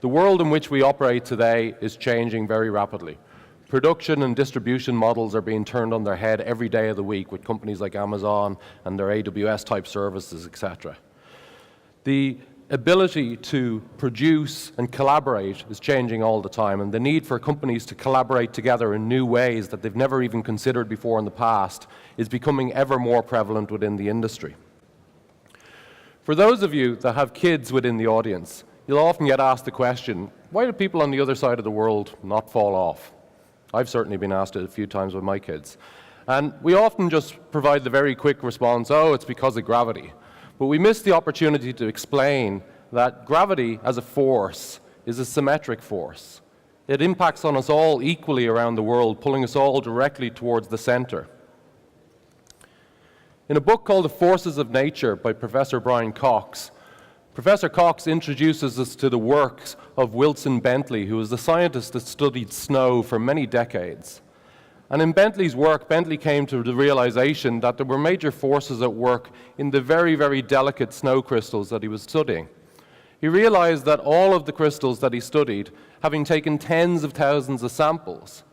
The world in which we operate today is changing very rapidly. Production and distribution models are being turned on their head every day of the week with companies like Amazon and their AWS-type services, etc. The ability to produce and collaborate is changing all the time, and the need for companies to collaborate together in new ways that they've never even considered before in the past is becoming ever more prevalent within the industry. For those of you that have kids within the audience, you'll often get asked the question, why do people on the other side of the world not fall off? I've certainly been asked it a few times with my kids. And we often just provide the very quick response, oh, it's because of gravity. But we miss the opportunity to explain that gravity as a force is a symmetric force. It impacts on us all equally around the world, pulling us all directly towards the center. In a book called The Forces of Nature by Professor Brian Cox, Professor Cox introduces us to the works of Wilson Bentley, who was the scientist that studied snow for many decades. And in Bentley's work, Bentley came to the realization that there were major forces at work in the very, very delicate snow crystals that he was studying. He realized that all of the crystals that he studied, having taken tens of thousands of samples,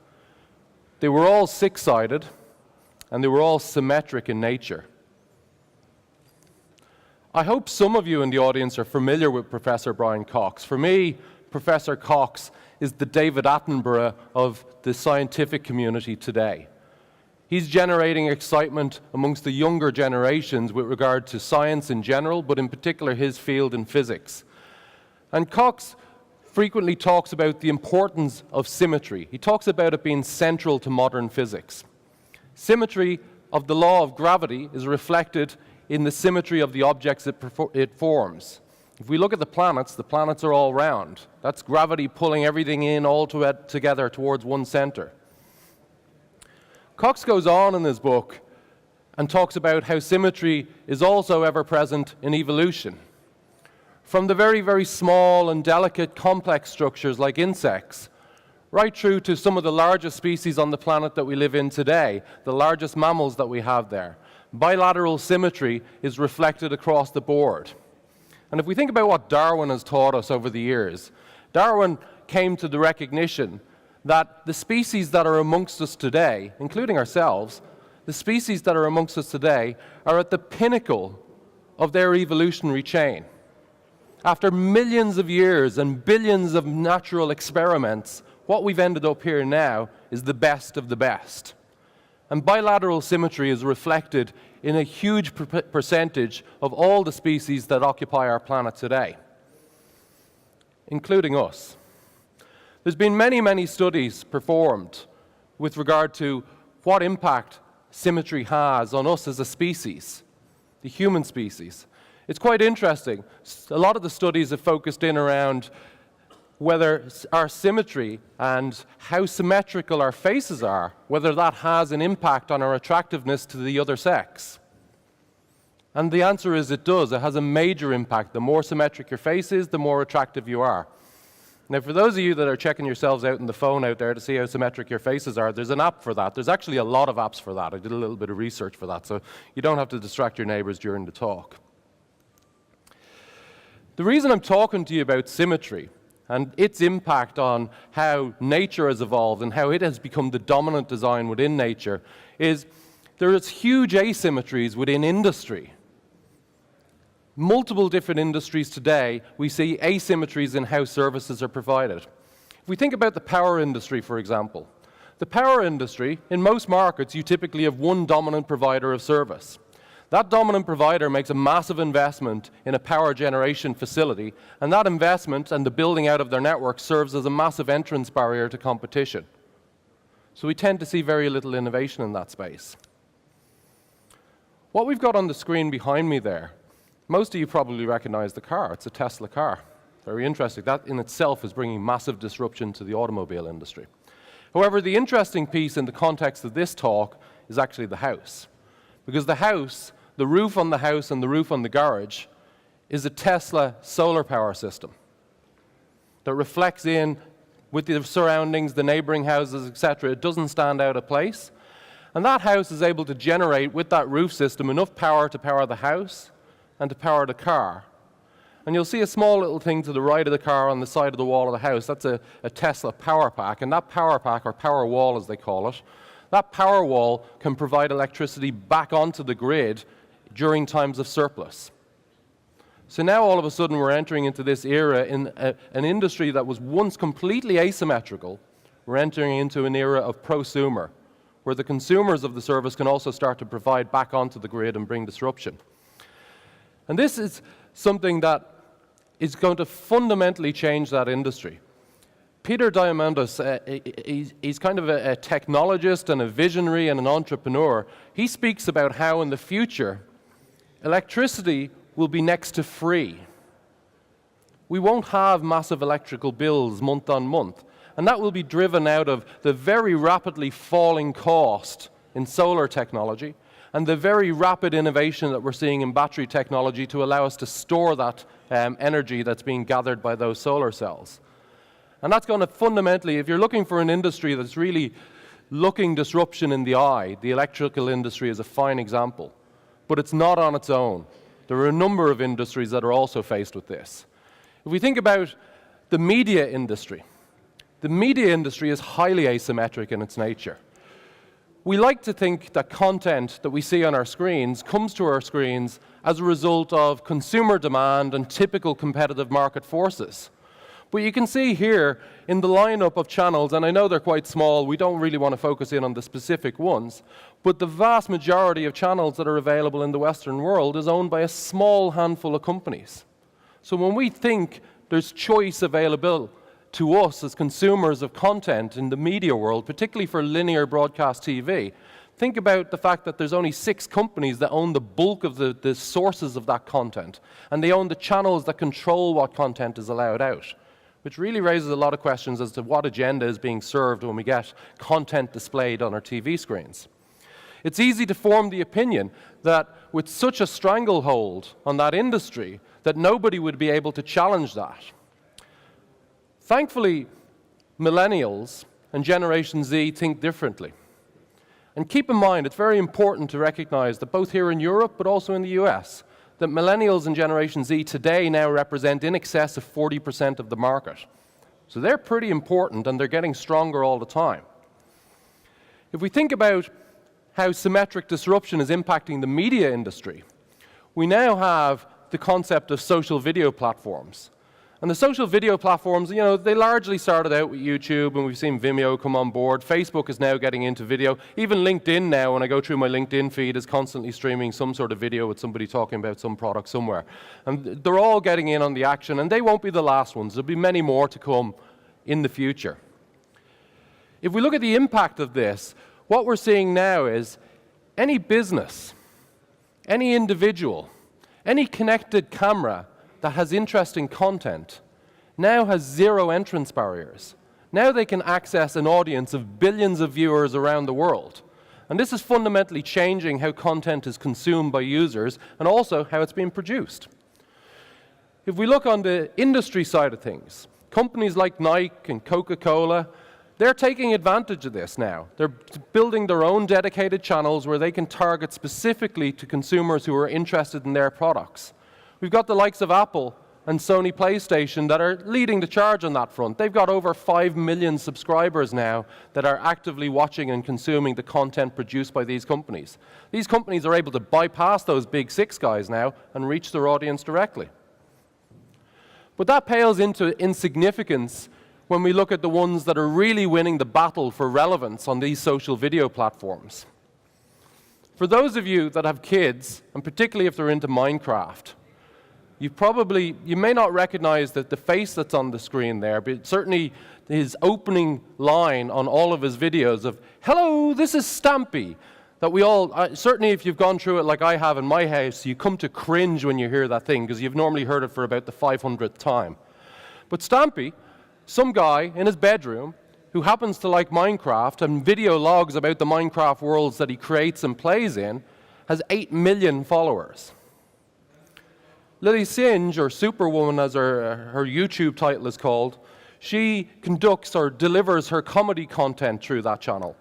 they were all six-sided and they were all symmetric in nature. I hope some of you in the audience are familiar with Professor Brian Cox. For me, Professor Cox is the David Attenborough of the scientific community today. He's generating excitement amongst the younger generations with regard to science in general, but in particular his field in physics. And Cox frequently talks about the importance of symmetry. He talks about it being central to modern physics. Symmetry of the law of gravity is reflected in the symmetry of the objects it forms. If we look at the planets are all round. That's gravity pulling everything in all together towards one center. Cox goes on in his book and talks about how symmetry is also ever present in evolution. From the very, very small and delicate complex structures like insects, right through to some of the largest species on the planet that we live in today, the largest mammals that we have there. Bilateral symmetry is reflected across the board. And if we think about what Darwin has taught us over the years, Darwin came to the recognition that the species that are amongst us today, including ourselves, the species that are amongst us today are at the pinnacle of their evolutionary chain. After millions of years and billions of natural experiments, what we've ended up here now is the best of the best. And bilateral symmetry is reflected in a huge percentage of all the species that occupy our planet today, including us. There's been many, many studies performed with regard to what impact symmetry has on us as a species, the human species. It's quite interesting. A lot of the studies have focused in around whether our symmetry and how symmetrical our faces are, whether that has an impact on our attractiveness to the other sex. And the answer is it does. It has a major impact. The more symmetric your face is, the more attractive you are. Now, for those of you that are checking yourselves out on the phone out there to see how symmetric your faces are, there's an app for that. There's actually a lot of apps for that. I did a little bit of research for that, so you don't have to distract your neighbors during the talk. The reason I'm talking to you about symmetry and its impact on how nature has evolved and how it has become the dominant design within nature is there is huge asymmetries within industry. Multiple different industries today, we see asymmetries in how services are provided. If we think about the power industry, for example, the power industry, in most markets, you typically have one dominant provider of service. That dominant provider makes a massive investment in a power generation facility, and that investment and the building out of their network serves as a massive entrance barrier to competition. So we tend to see very little innovation in that space. What we've got on the screen behind me there, most of you probably recognize the car. It's a Tesla car. Very interesting. That in itself is bringing massive disruption to the automobile industry. However, the interesting piece in the context of this talk is actually the house. Because the house, the roof on the house and the roof on the garage is a Tesla solar power system that reflects in with the surroundings, the neighboring houses, etc. It doesn't stand out of place. And that house is able to generate with that roof system enough power to power the house and to power the car. And you'll see a small little thing to the right of the car on the side of the wall of the house. That's a Tesla power pack. And that power pack, or Powerwall as they call it, that Powerwall can provide electricity back onto the grid during times of surplus. So now all of a sudden we're entering into this era in an industry that was once completely asymmetrical. We're entering into an era of prosumer, where the consumers of the service can also start to provide back onto the grid and bring disruption. And this is something that is going to fundamentally change that industry. Peter Diamandis, he's kind of a technologist and a visionary and an entrepreneur. He speaks about how in the future, electricity will be next to free. We won't have massive electrical bills month on month. And that will be driven out of the very rapidly falling cost in solar technology and the very rapid innovation that we're seeing in battery technology to allow us to store that energy that's being gathered by those solar cells. And that's going to fundamentally, if you're looking for an industry that's really looking disruption in the eye, the electrical industry is a fine example. But it's not on its own. There are a number of industries that are also faced with this. If we think about the media industry, the media industry is highly asymmetric in its nature. We like to think that content that we see on our screens comes to our screens as a result of consumer demand and typical competitive market forces. But you can see here in the lineup of channels, and I know they're quite small, we don't really want to focus in on the specific ones, but the vast majority of channels that are available in the Western world is owned by a small handful of companies. So when we think there's choice available to us as consumers of content in the media world, particularly for linear broadcast TV, think about the fact that there's only 6 companies that own the bulk of the sources of that content, and they own the channels that control what content is allowed out, which really raises a lot of questions as to what agenda is being served when we get content displayed on our TV screens. It's easy to form the opinion that with such a stranglehold on that industry, that nobody would be able to challenge that. Thankfully, millennials and Generation Z think differently. And keep in mind, it's very important to recognize that both here in Europe, but also in the US, that millennials and Generation Z today now represent in excess of 40% of the market. So they're pretty important, and they're getting stronger all the time. If we think about how symmetric disruption is impacting the media industry, we now have the concept of social video platforms. And the social video platforms, you know, they largely started out with YouTube, and we've seen Vimeo come on board. Facebook is now getting into video. Even LinkedIn now, when I go through my LinkedIn feed, is constantly streaming some sort of video with somebody talking about some product somewhere. And they're all getting in on the action, and they won't be the last ones. There'll be many more to come in the future. If we look at the impact of this, what we're seeing now is any business, any individual, any connected camera that has interesting content now has 0 entrance barriers. Now they can access an audience of billions of viewers around the world. And this is fundamentally changing how content is consumed by users and also how it's being produced. If we look on the industry side of things, companies like Nike and Coca-Cola, they're taking advantage of this now. They're building their own dedicated channels where they can target specifically to consumers who are interested in their products. We've got the likes of Apple and Sony PlayStation that are leading the charge on that front. They've got over 5 million subscribers now that are actively watching and consuming the content produced by these companies. These companies are able to bypass those big 6 guys now and reach their audience directly. But that pales into insignificance when we look at the ones that are really winning the battle for relevance on these social video platforms. For those of you that have kids, and particularly if they're into Minecraft, you may not recognize the face that's on the screen there, but certainly his opening line on all of his videos of, "Hello, this is Stampy," that we all, certainly if you've gone through it like I have in my house, you come to cringe when you hear that thing, because you've normally heard it for about the 500th time. But Stampy, some guy in his bedroom who happens to like Minecraft and video logs about the Minecraft worlds that he creates and plays in, has 8 million followers. Lily Singe, or Superwoman as her YouTube title is called, she conducts or delivers her comedy content through that channel.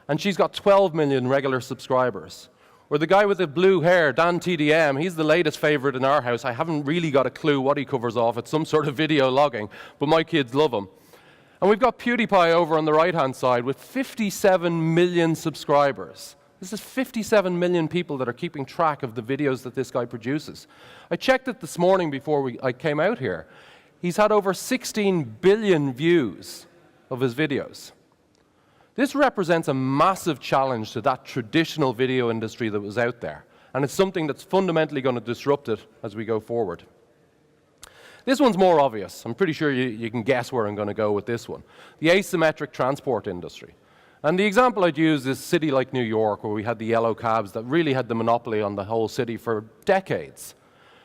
And she's got 12 million regular subscribers. Or the guy with the blue hair, Dan TDM, he's the latest favorite in our house. I haven't really got a clue what he covers off. It's some sort of video logging, but my kids love him. And we've got PewDiePie over on the right-hand side with 57 million subscribers. This is 57 million people that are keeping track of the videos that this guy produces. I checked it this morning before I came out here. He's had over 16 billion views of his videos. This represents a massive challenge to that traditional video industry that was out there, and it's something that's fundamentally going to disrupt it as we go forward. This one's more obvious. I'm pretty sure you can guess where I'm going to go with this one. The asymmetric transport industry. And the example I'd use is a city like New York, where we had the yellow cabs that really had the monopoly on the whole city for decades.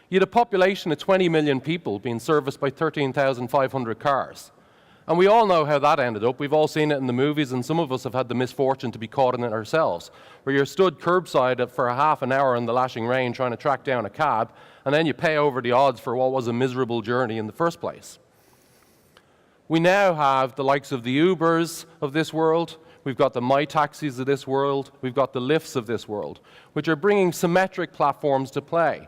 You had a population of 20 million people being serviced by 13,500 cars. And we all know how that ended up. We've all seen it in the movies, and some of us have had the misfortune to be caught in it ourselves, where you're stood curbside for a half an hour in the lashing rain trying to track down a cab, and then you pay over the odds for what was a miserable journey in the first place. We now have the likes of the Ubers of this world. We've got the MyTaxis of this world. We've got the Lyfts of this world, which are bringing symmetric platforms to play,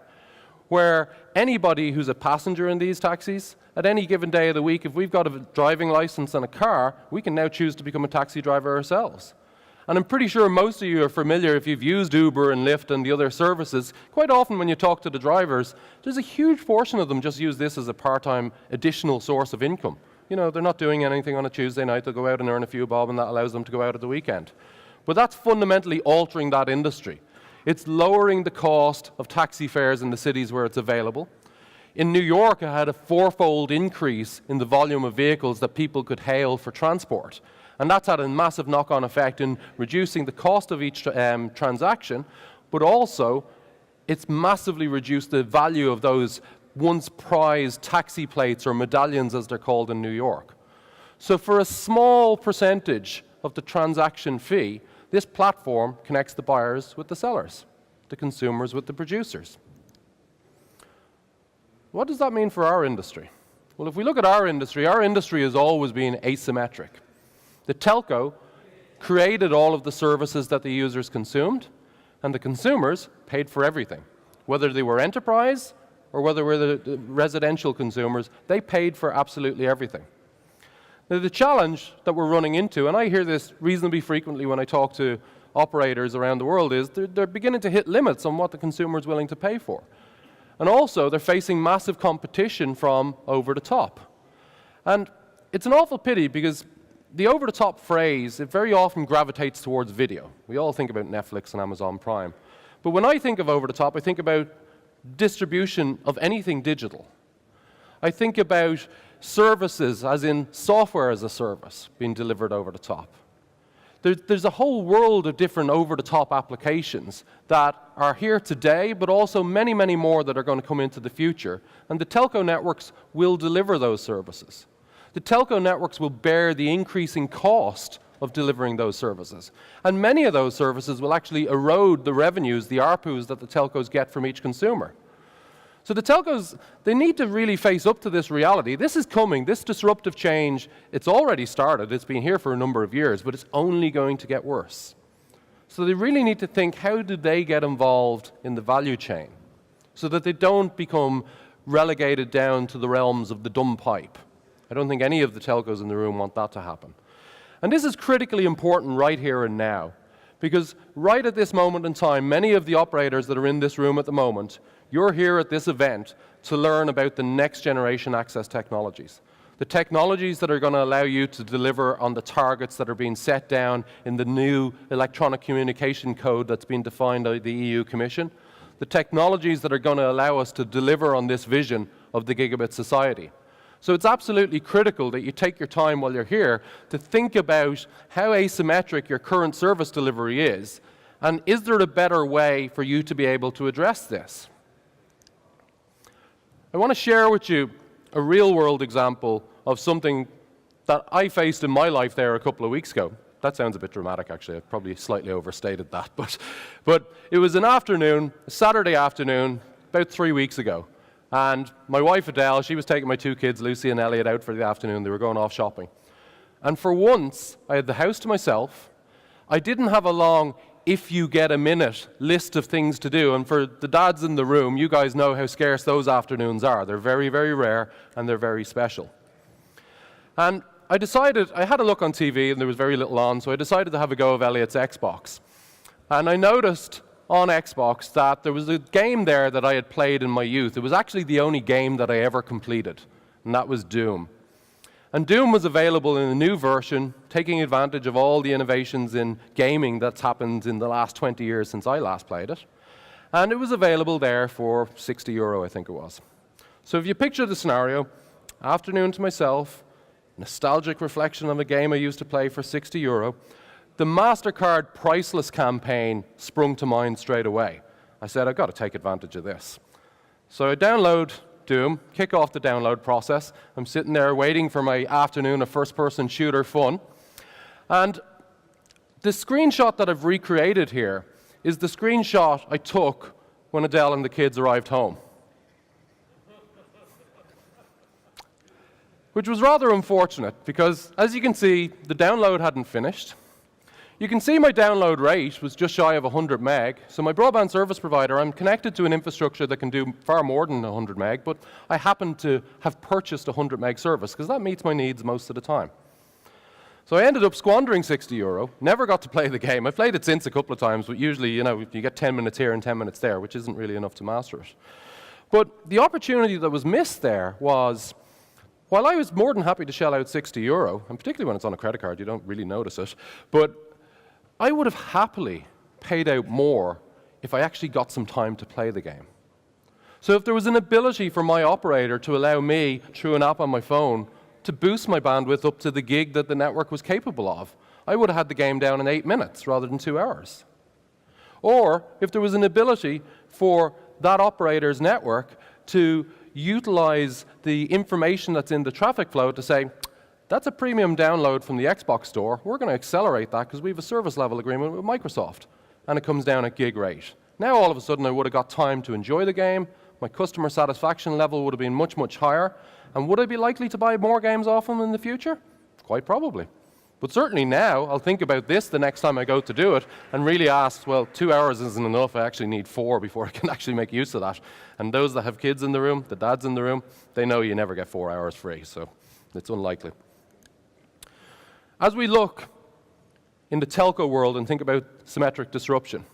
where anybody who's a passenger in these taxis, at any given day of the week, if we've got a driving license and a car, we can now choose to become a taxi driver ourselves. And I'm pretty sure most of you are familiar, if you've used Uber and Lyft and the other services, quite often when you talk to the drivers, there's a huge portion of them just use this as a part-time additional source of income. You know, they're not doing anything on a Tuesday night, they'll go out and earn a few bob, and that allows them to go out at the weekend. But that's fundamentally altering that industry. It's lowering the cost of taxi fares in the cities where it's available. In New York, I had a 4-fold increase in the volume of vehicles that people could hail for transport. And that's had a massive knock-on effect in reducing the cost of each transaction, but also it's massively reduced the value of those once prized taxi plates, or medallions as they're called in New York. So for a small percentage of the transaction fee, this platform connects the buyers with the sellers, the consumers with the producers. What does that mean for our industry? Well, if we look at our industry has always been asymmetric. The telco created all of the services that the users consumed, and the consumers paid for everything. Whether they were enterprise or whether we're the residential consumers, they paid for absolutely everything. Now, the challenge that we're running into, and I hear this reasonably frequently when I talk to operators around the world, is they're beginning to hit limits on what the consumer is willing to pay for. And also, they're facing massive competition from over-the-top. And it's an awful pity, because the over-the-top phrase, it very often gravitates towards video. We all think about Netflix and Amazon Prime. But when I think of over-the-top, I think about distribution of anything digital. I think about services, as in software as a service, being delivered over the top. There's a whole world of different over-the-top applications that are here today, but also many, many more that are going to come into the future. And the telco networks will deliver those services. The telco networks will bear the increasing cost of delivering those services. And many of those services will actually erode the revenues, the ARPUs that the telcos get from each consumer. So the telcos, they need to really face up to this reality. This is coming, this disruptive change, it's already started, it's been here for a number of years, but it's only going to get worse. So they really need to think, how do they get involved in the value chain so that they don't become relegated down to the realms of the dumb pipe? I don't think any of the telcos in the room want that to happen. And this is critically important right here and now, because right at this moment in time, many of the operators that are in this room at the moment, you're here at this event to learn about the next generation access technologies. The technologies that are going to allow you to deliver on the targets that are being set down in the new electronic communication code that's been defined by the EU Commission. The technologies that are going to allow us to deliver on this vision of the gigabit society. So it's absolutely critical that you take your time while you're here to think about how asymmetric your current service delivery is, and is there a better way for you to be able to address this? I want to share with you a real-world example of something that I faced in my life there a couple of weeks ago. That sounds a bit dramatic, actually. I probably slightly overstated that. But it was an afternoon, a Saturday afternoon, about 3 weeks ago. And my wife, Adele, she was taking my 2 kids, Lucy and Elliot, out for the afternoon. They were going off shopping. And for once, I had the house to myself. I didn't have a long if you get a minute list of things to do. And for the dads in the room, you guys know how scarce those afternoons are. They're very, very rare, and they're very special. And I decided, I had a look on TV, and there was very little on, so I decided to have a go of Elliot's Xbox. And I noticed on Xbox that there was a game there that I had played in my youth. It was actually the only game that I ever completed, and that was Doom. And Doom was available in a new version, taking advantage of all the innovations in gaming that's happened in the last 20 years since I last played it. And it was available there for €60, I think it was. So if you picture the scenario, afternoon to myself, nostalgic reflection of a game I used to play for €60, the MasterCard Priceless campaign sprung to mind straight away. I said, I've got to take advantage of this. So I download Doom, kick off the download process. I'm sitting there waiting for my afternoon of first-person shooter fun. And the screenshot that I've recreated here is the screenshot I took when Adele and the kids arrived home, which was rather unfortunate because, as you can see, the download hadn't finished. You can see my download rate was just shy of 100 meg. So my broadband service provider, I'm connected to an infrastructure that can do far more than 100 meg, but I happen to have purchased a 100 meg service because that meets my needs most of the time. So I ended up squandering €60, never got to play the game. I've played it since a couple of times, but usually, you know, you get 10 minutes here and 10 minutes there, which isn't really enough to master it. But the opportunity that was missed there was, while I was more than happy to shell out €60, and particularly when it's on a credit card, you don't really notice it, but I would have happily paid out more if I actually got some time to play the game. So if there was an ability for my operator to allow me, through an app on my phone, to boost my bandwidth up to the gig that the network was capable of, I would have had the game down in 8 minutes rather than 2 hours. Or if there was an ability for that operator's network to utilize the information that's in the traffic flow to say, that's a premium download from the Xbox store. We're going to accelerate that because we have a service level agreement with Microsoft. And it comes down at gig rate. Now all of a sudden I would have got time to enjoy the game. My customer satisfaction level would have been much, much higher. And would I be likely to buy more games off them in the future? Quite probably. But certainly now, I'll think about this the next time I go to do it and really ask, well, 2 hours isn't enough. I actually need 4 before I can actually make use of that. And those that have kids in the room, the dads in the room, they know you never get 4 hours free. So it's unlikely. As we look in the telco world and think about symmetric disruption,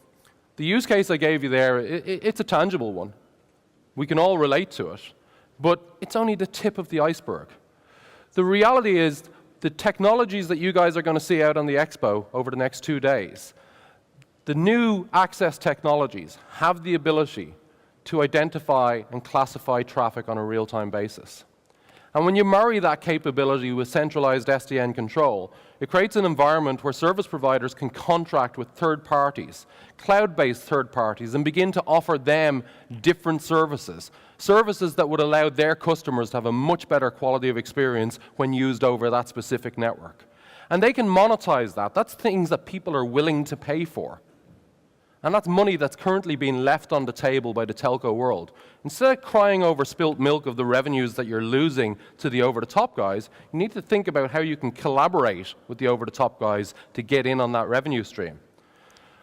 the use case I gave you there, it's a tangible one. We can all relate to it, but it's only the tip of the iceberg. The reality is the technologies that you guys are going to see out on the expo over the next 2 days, the new access technologies have the ability to identify and classify traffic on a real-time basis. And when you marry that capability with centralized SDN control, it creates an environment where service providers can contract with third parties, cloud-based third parties, and begin to offer them different services, services that would allow their customers to have a much better quality of experience when used over that specific network. And they can monetize that. That's things that people are willing to pay for. And that's money that's currently being left on the table by the telco world. Instead of crying over spilt milk of the revenues that you're losing to the over-the-top guys, you need to think about how you can collaborate with the over-the-top guys to get in on that revenue stream.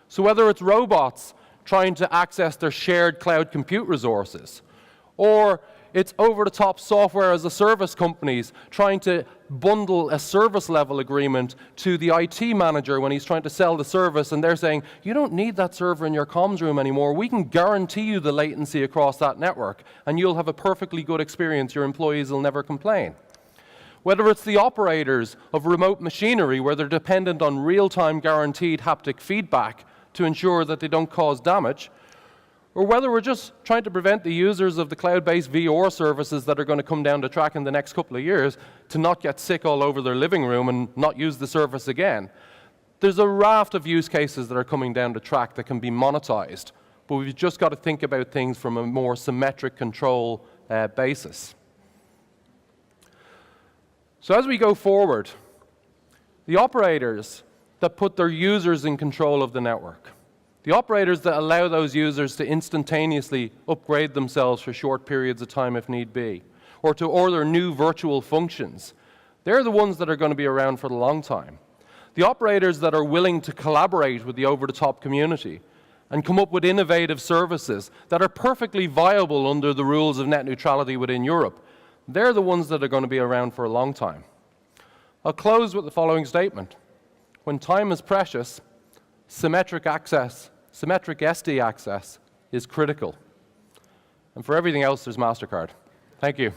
So whether it's robots trying to access their shared cloud compute resources, or it's over-the-top software as a service companies trying to bundle a service level agreement to the IT manager when he's trying to sell the service, and they're saying, you don't need that server in your comms room anymore. We can guarantee you the latency across that network, and you'll have a perfectly good experience. Your employees will never complain. Whether it's the operators of remote machinery where they're dependent on real-time guaranteed haptic feedback to ensure that they don't cause damage, or whether we're just trying to prevent the users of the cloud-based VR services that are going to come down the track in the next couple of years to not get sick all over their living room and not use the service again. There's a raft of use cases that are coming down the track that can be monetized, but we've just got to think about things from a more symmetric control basis. So as we go forward, the operators that put their users in control of the network, the operators that allow those users to instantaneously upgrade themselves for short periods of time if need be, or to order new virtual functions, they're the ones that are going to be around for the long time. The operators that are willing to collaborate with the over-the-top community and come up with innovative services that are perfectly viable under the rules of net neutrality within Europe, they're the ones that are going to be around for a long time. I'll close with the following statement. When time is precious, symmetric access, symmetric SD access is critical. And for everything else, there's MasterCard. Thank you.